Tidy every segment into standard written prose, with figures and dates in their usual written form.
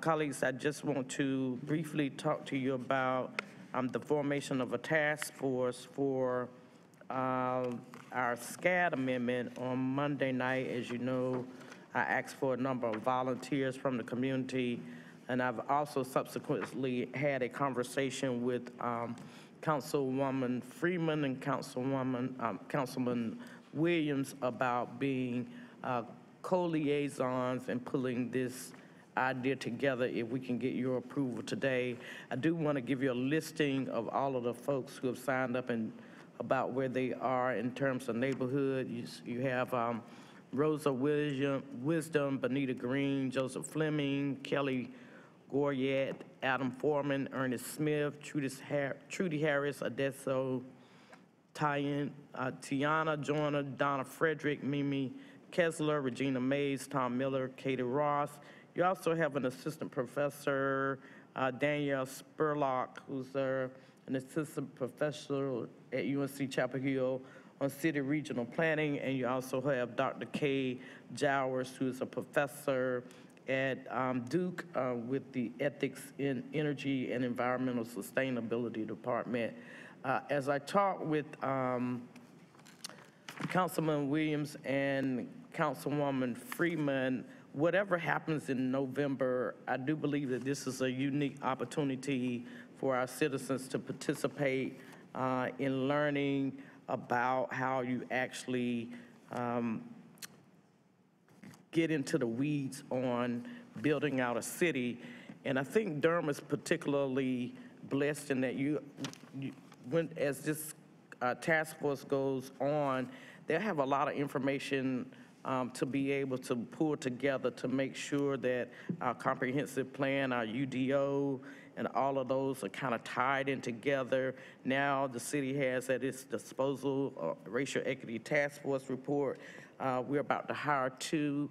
Colleagues, I just want to briefly talk to you about the formation of a task force for our SCAD amendment on Monday night. As you know, I asked for a number of volunteers from the community, and I've also subsequently had a conversation with Councilwoman Freeman and Councilman Williams about being co-liaisons and pulling this idea together if we can get your approval today. I do want to give you a listing of all of the folks who have signed up and about where they are in terms of neighborhood. You have Rosa Wisdom, Benita Green, Joseph Fleming, Kelly Goryat, Adam Foreman, Ernest Smith, Trudy Harris, Adesso, Tiana Joyner, Donna Frederick, Mimi Kessler, Regina Mays, Tom Miller, Katie Ross. You also have an assistant professor, Danielle Spurlock, who's an assistant professor at UNC Chapel Hill on city regional planning, and you also have Dr. Kay Jowers, who is a professor at Duke with the Ethics in Energy and Environmental Sustainability Department. As I talked with Councilman Williams and Councilwoman Freeman, whatever happens in November, I do believe that this is a unique opportunity for our citizens to participate in learning about how you actually get into the weeds on building out a city. And I think Durham is particularly blessed in that as this task force goes on, they'll have a lot of information to be able to pull together to make sure that our comprehensive plan, our UDO, and all of those are kind of tied in together. Now the city has at its disposal a racial equity task force report. We're about to hire 2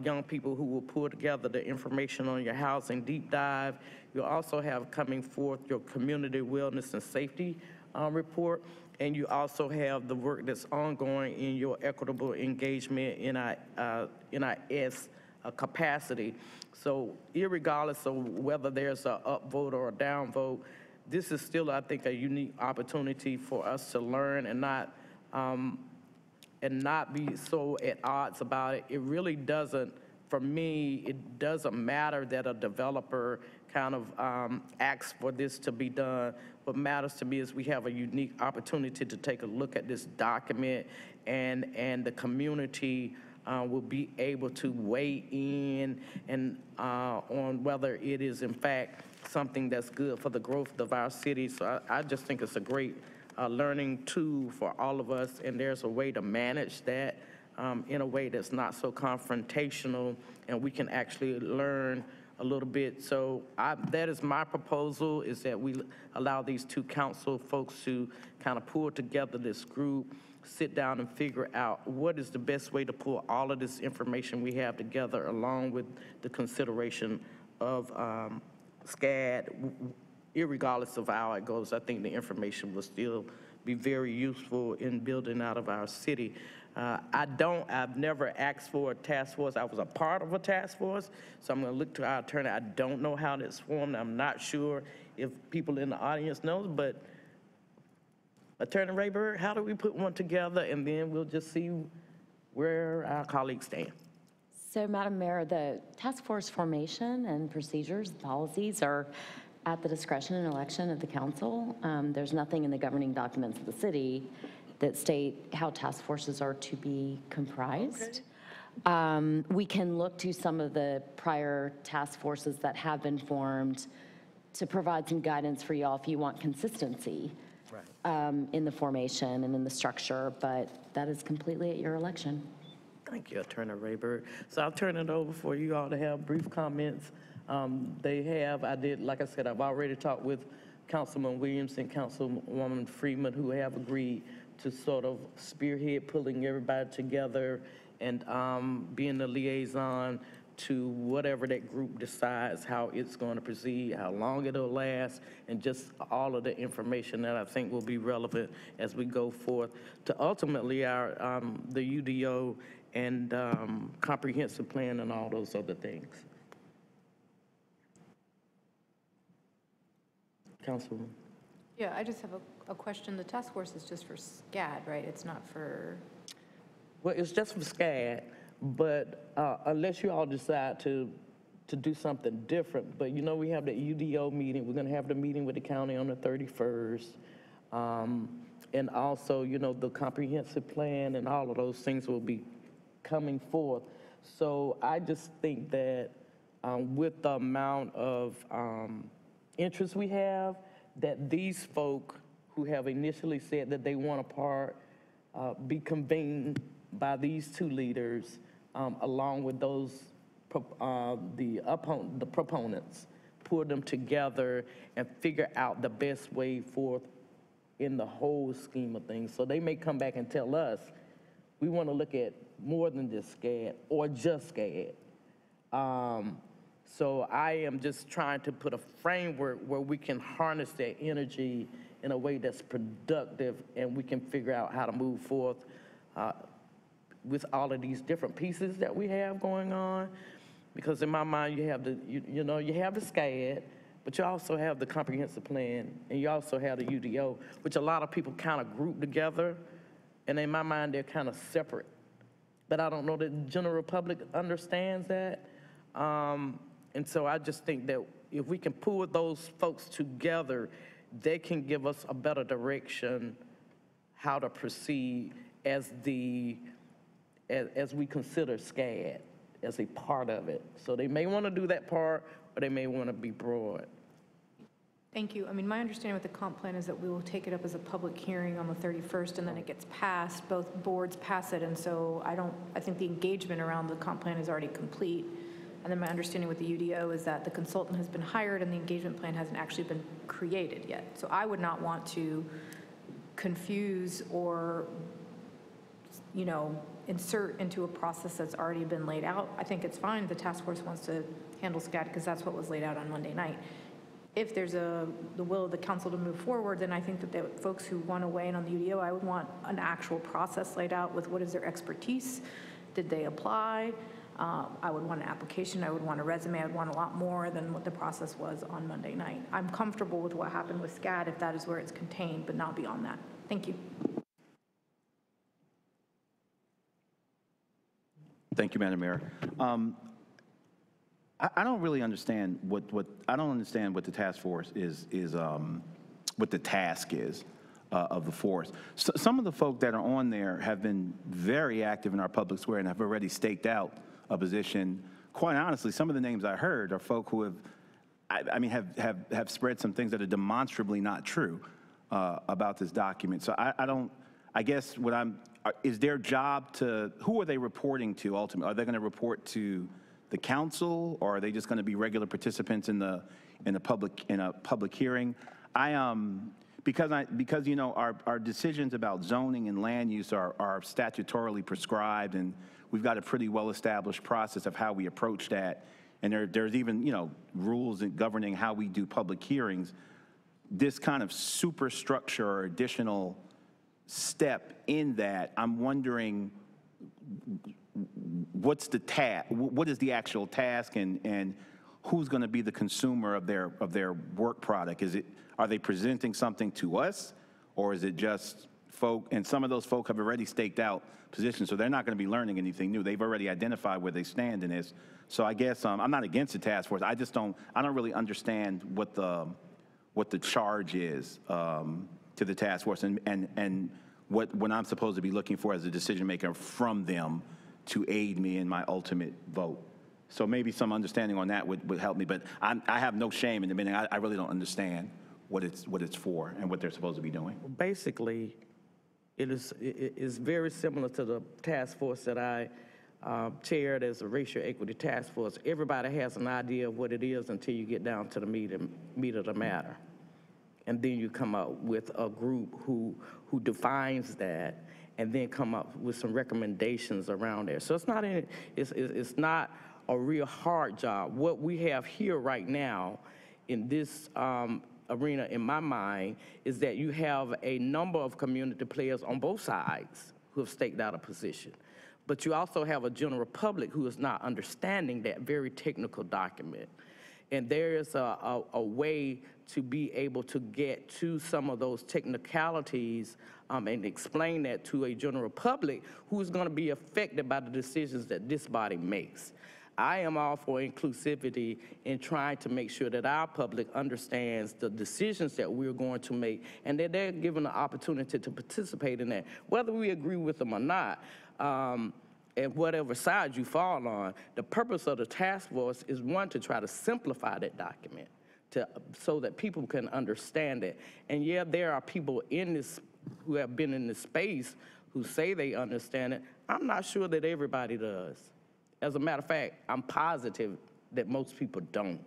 young people who will pull together the information on your housing deep dive. You'll also have coming forth your community wellness and safety report. And you also have the work that's ongoing in your equitable engagement in NIS capacity. So irregardless of whether there's an upvote or a downvote, this is still, I think, a unique opportunity for us to learn and not be so at odds about it. It really doesn't, for me, it doesn't matter that a developer kind of asks for this to be done. What matters to me is we have a unique opportunity to take a look at this document, and the community will be able to weigh in and on whether it is in fact something that's good for the growth of our city. So I just think it's a great learning tool for all of us, and there's a way to manage that in a way that's not so confrontational, and we can actually learn a little bit. So that is my proposal, is that we allow these 2 council folks to kind of pull together this group, sit down and figure out what is the best way to pull all of this information we have together, along with the consideration of SCAD. Irregardless of how it goes, I think the information will still be very useful in building out of our city. I've never asked for a task force. I was a part of a task force, so I'm gonna look to our attorney. I don't know how it's formed. I'm not sure if people in the audience knows, but Attorney Rayburg, how do we put one together, and then we'll just see where our colleagues stand? So, Madam Mayor, the task force formation and procedures, policies are at the discretion and election of the council. There's nothing in the governing documents of the city that state how task forces are to be comprised. Okay. We can look to some of the prior task forces that have been formed to provide some guidance for y'all if you want consistency in the formation and in the structure, but that is completely at your election. Thank you, Attorney Rayburg. So I'll turn it over for you all to have brief comments. Like I said, I've already talked with Councilman Williams and Councilwoman Freeman, who have agreed to sort of spearhead pulling everybody together and being the liaison to whatever that group decides how it's going to proceed, how long it'll last, and just all of the information that I think will be relevant as we go forth to ultimately our the UDO and comprehensive plan and all those other things. Councilwoman. Yeah, I just have a question. The task force is just for SCAD, right? It's not for, Well, it's just for SCAD, but unless you all decide to do something different, but you know, we have the UDO meeting, we're gonna have the meeting with the county on the 31st. And also, you know, the comprehensive plan and all of those things will be coming forth. So I just think that with the amount of interest we have, that these folk who have initially said that they want a part be convened by these two leaders, along with those the proponents, pull them together and figure out the best way forth in the whole scheme of things. So they may come back and tell us, we want to look at more than just SCAD or just SCAD. So I am just trying to put a framework where we can harness that energy in a way that's productive, and we can figure out how to move forth with all of these different pieces that we have going on. Because in my mind, you have you have the SCAD, but you also have the comprehensive plan, and you also have the UDO, which a lot of people kind of group together, and in my mind, they're kind of separate. But I don't know that the general public understands that. And so I just think that if we can pull those folks together, they can give us a better direction how to proceed as we consider SCAD as a part of it. So they may want to do that part, or they may want to be broad. thank you. I mean, my understanding with the comp plan is that we will take it up as a public hearing on the 31st, and then it gets passed, both boards pass it, and so I think the engagement around the comp plan is already complete. And then my understanding with the UDO is that the consultant has been hired and the engagement plan hasn't actually been created yet. So I would not want to confuse or, you know, insert into a process that's already been laid out. I think it's fine. The task force wants to handle SCAD because that's what was laid out on Monday night. If there's the will of the council to move forward, then I think that the folks who want to weigh in on the UDO, I would want an actual process laid out with what is their expertise. Did they apply? I would want an application, I would want a resume, I would want a lot more than what the process was on Monday night. I'm comfortable with what happened with SCAD if that is where it's contained, but not beyond that. Thank you. Thank you, Madam Mayor. I don't really understand I don't understand what the task force is what the task is of the force. So some of the folk that are on there have been very active in our public square and have already staked out a position. Quite honestly, some of the names I heard are folk who have spread some things that are demonstrably not true about this document. So I guess is their job who are they reporting to ultimately? Are they going to report to the council, or are they just going to be regular participants in a public hearing? Because you know, our decisions about zoning and land use are statutorily prescribed, and we've got a pretty well-established process of how we approach that. And there's even, you know, rules governing how we do public hearings. This kind of superstructure or additional step in that, I'm wondering, what's the task? What is the actual task, and who's going to be the consumer of their work product? Are they presenting something to us, or is it just folk? And some of those folk have already staked out positions, so they're not going to be learning anything new. They've already identified where they stand in this. So I guess I'm not against the task force. I don't really understand what the charge is to the task force, and what I'm supposed to be looking for as a decision maker from them to aid me in my ultimate vote. So maybe some understanding on that would help me. But I have no shame in admitting I really don't understand what it's for and what they're supposed to be doing. Basically, it is very similar to the task force that I chaired as a racial equity task force. Everybody has an idea of what it is until you get down to the meat of the matter. And then you come up with a group who defines that, and then come up with some recommendations around there. So it's not a real hard job. What we have here right now in this arena, in my mind, is that you have a number of community players on both sides who have staked out a position. But you also have a general public who is not understanding that very technical document. And there is a way to be able to get to some of those technicalities and explain that to a general public who's going to be affected by the decisions that this body makes. I am all for inclusivity in trying to make sure that our public understands the decisions that we're going to make and that they're given the opportunity to participate in that, whether we agree with them or not. And whatever side you fall on, the purpose of the task force is, one, to try to simplify that document so that people can understand it. And yeah, there are people in this who have been in this space who say they understand it. I'm not sure that everybody does. As a matter of fact, I'm positive that most people don't.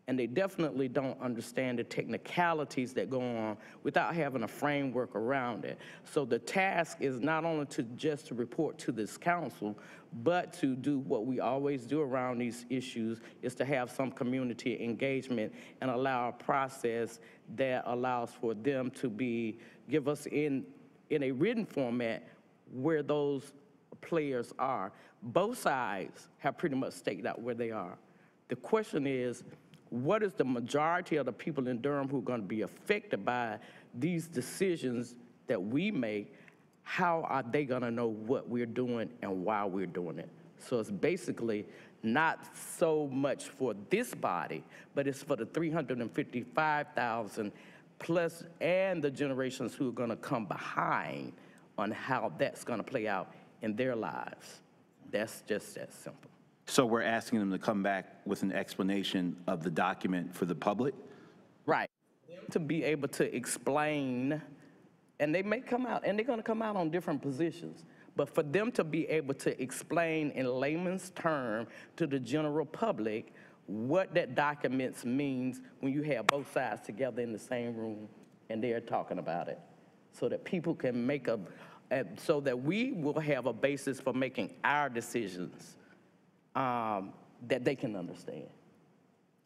And they definitely don't understand the technicalities that go on without having a framework around it. So the task is not only just to report to this council, but to do what we always do around these issues, is to have some community engagement and allow a process that allows for them to give us in a written format where those players are. Both sides have pretty much staked out where they are. The question is, what is the majority of the people in Durham who are going to be affected by these decisions that we make? How are they going to know what we're doing and why we're doing it? So it's basically not so much for this body, but it's for the 355,000 plus and the generations who are going to come behind on how that's going to play out in their lives. That's just that simple. So we're asking them to come back with an explanation of the document for the public? Right. To be able to explain, and they may come out, and they're going to come out on different positions, but for them to be able to explain in layman's term to the general public what that document means when you have both sides together in the same room and they're talking about it, so that people can make so that we will have a basis for making our decisions that they can understand.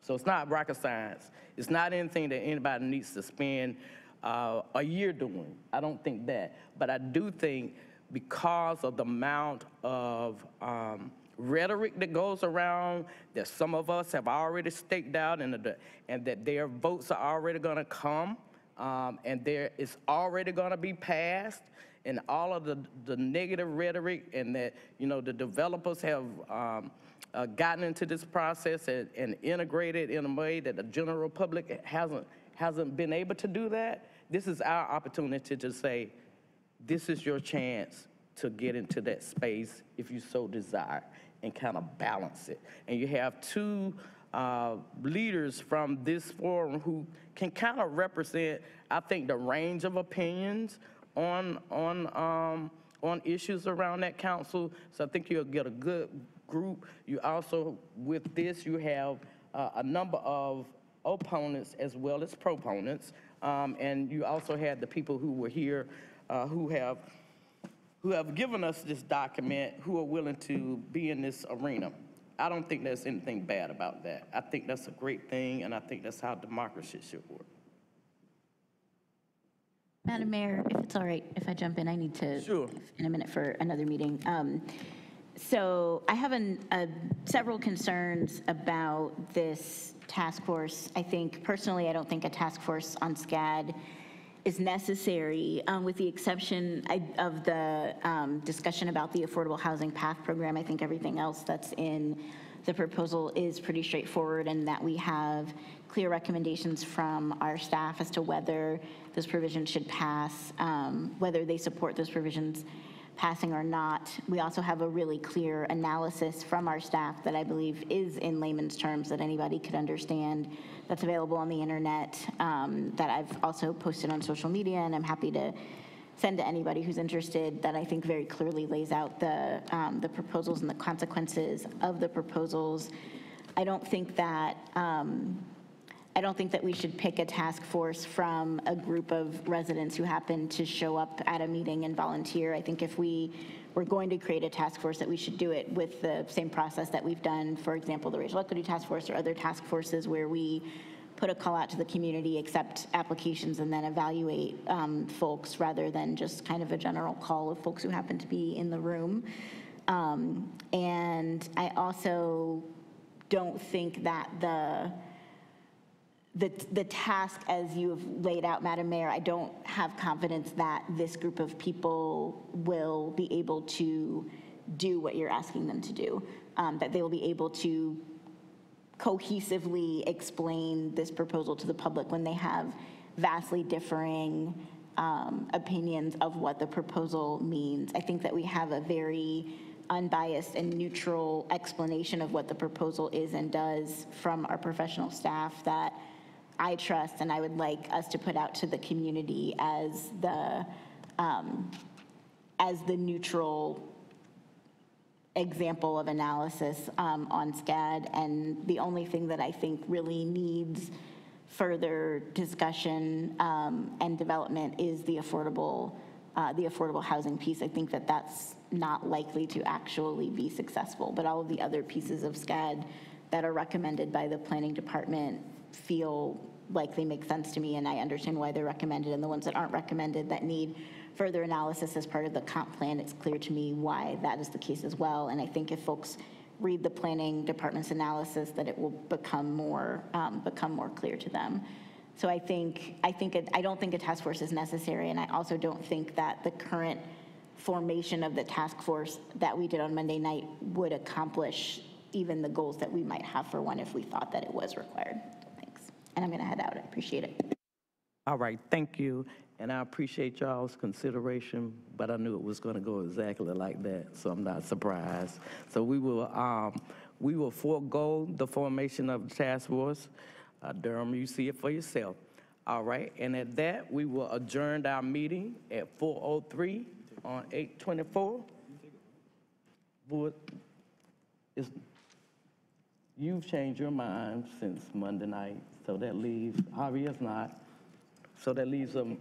So it's not rocket science. It's not anything that anybody needs to spend a year doing. I don't think that. But I do think because of the amount of rhetoric that goes around, that some of us have already staked out and that their votes are already going to come, and it's already going to be passed, and all of the negative rhetoric, and that, the developers have gotten into this process and integrated in a way that the general public hasn't been able to do that. This is our opportunity to say, this is your chance to get into that space if you so desire, and kind of balance it. And you have two leaders from this forum who can kind of represent, I think, the range of opinions on issues around that council. So I think you'll get a good group. You also, with this, you have a number of opponents as well as proponents, and you also had the people who were here who have given us this document, who are willing to be in this arena. I don't think there's anything bad about that. I think that's a great thing, and I think that's how democracy should work. Madam Mayor, if it's all right, if I jump in, I need to, Sure, in a minute for another meeting. So I have several concerns about this task force. I think, personally, I don't think a task force on SCAD is necessary, with the exception of the discussion about the Affordable Housing Path Program. I think everything else that's in the proposal is pretty straightforward, and that we have clear recommendations from our staff as to whether those provisions should pass, whether they support those provisions passing or not. We also have a really clear analysis from our staff that I believe is in layman's terms that anybody could understand, that's available on the internet, that I've also posted on social media, and I'm happy to send to anybody who's interested, that I think very clearly lays out the proposals and the consequences of the proposals. I don't think that we should pick a task force from a group of residents who happen to show up at a meeting and volunteer. I think if we were going to create a task force, that we should do it with the same process that we've done, for example, the Racial Equity Task Force or other task forces, where we put a call out to the community, accept applications, and then evaluate folks, rather than just kind of a general call of folks who happen to be in the room. And I also don't think that the task as you have laid out, Madam Mayor, I don't have confidence that this group of people will be able to do what you're asking them to do, that they will be able to cohesively explain this proposal to the public when they have vastly differing opinions of what the proposal means. I think that we have a very unbiased and neutral explanation of what the proposal is and does from our professional staff that I trust, and I would like us to put out to the community as the neutral example of analysis on SCAD. And the only thing that I think really needs further discussion and development is the affordable housing piece. I think that that's not likely to actually be successful, but all of the other pieces of SCAD that are recommended by the planning department feel like they make sense to me, and I understand why they're recommended. And the ones that aren't recommended that need further analysis as part of the comp plan, it's clear to me why that is the case as well. And I think if folks read the planning department's analysis, that it will become more clear to them. So I don't think a task force is necessary, and I also don't think that the current formation of the task force that we did on Monday night would accomplish even the goals that we might have for one if we thought that it was required. Thanks. And I'm going to head out. I appreciate it. All right, thank you. And I appreciate y'all's consideration, but I knew it was going to go exactly like that, so I'm not surprised. So we will forego the formation of the task force. Durham, you see it for yourself. All right, and at that, we will adjourn our meeting at 4:03 on 8/24. Board, you've changed your mind since Monday night, so that leaves, Harvey has not. So that leaves them.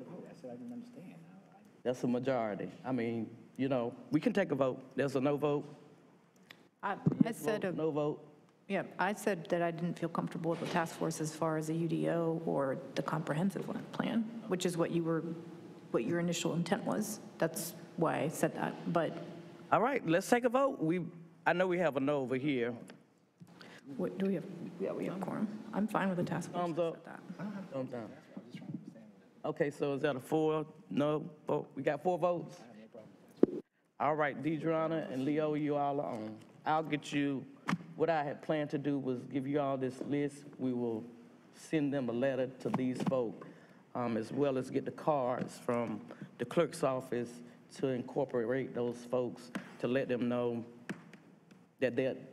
That's a majority. I mean, you know, we can take a vote. There's a no vote. I said, No vote. yeah, I said that I didn't feel comfortable with the task force as far as the UDO or the comprehensive plan, which is what your initial intent was. That's why I said that, but. All right, let's take a vote. I know we have a no over here. What do we have? Yeah, we have quorum. I'm fine with the task force. Thumbs up. Thumbs down. Okay, so is that a 4 no vote? We got 4 votes? All right, Deidreana and Leo, you all are on. I'll get you, what I had planned to do was give you all this list. We will send them a letter to these folk, as well as get the cards from the clerk's office to incorporate those folks to let them know that